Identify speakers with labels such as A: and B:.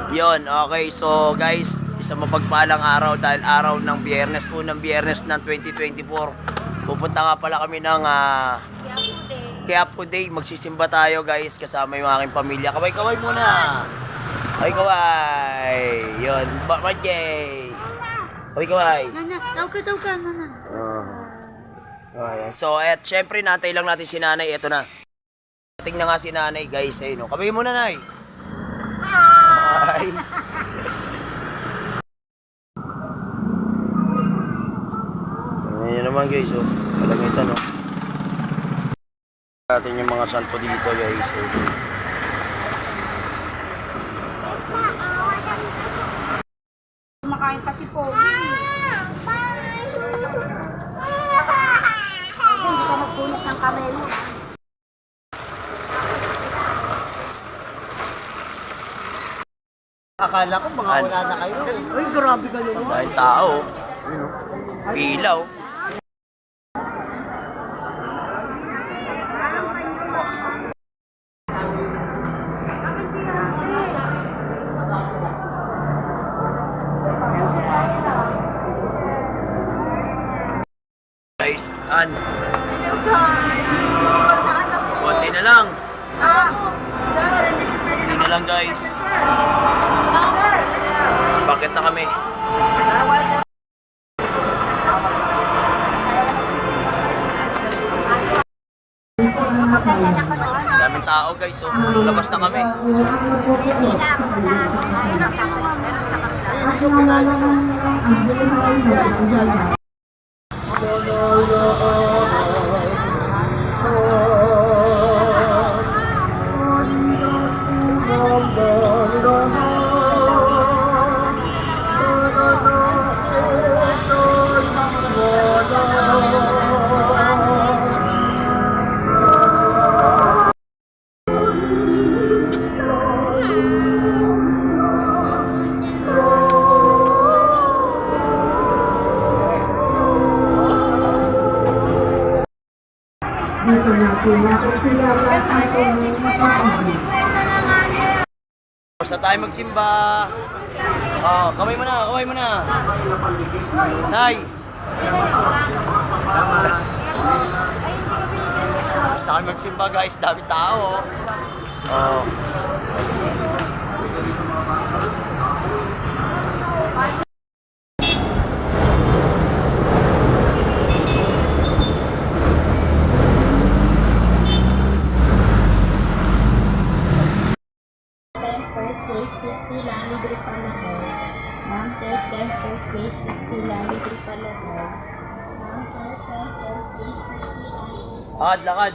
A: Yon, okay. So guys, isang mapagpalang araw dahil araw ng Biyernes, unang Biyernes ng 2024. Pupunta nga pala kami ng Quiapo Day. Magsisimba tayo guys, kasama yung aking pamilya. Kaway-kaway muna. Kaway-kaway. Yon, Bajay. Kaway-kaway.
B: Tawag ka, nana.
A: Ayan. So, at syempre, natay lang natin si nanay. Ito na. Tingnan nga si nanay, guys. Ayun, no. Kami muna, nay. Hi. Ayan naman, guys. Oh. Kalamitan, no. Natin yung mga santo dito, guys.
B: Kumakain pa si Pogi. Hindi ka magpunot ng kamelo.
C: Akala ko mga wala na kayo. Uy, grabe ka naman.
A: Dahil tao. Pilaw. Guys, konti na lang. Konti na lang, guys. Bakit na kami? Daming tao, guys. So, labas na kami. Basta tayo magsimba. Oh, kaway mo na, kaway mo na. Nay. Basta tayo magsimba, guys, dami tao. Oh.
B: Place 50 lang, libre pa lahat. Ma'am, sir, 10 per place 50 lang, libre pa lahat. Ma'am, sir, 10 per place 50 lang.
A: Lakad, lakad.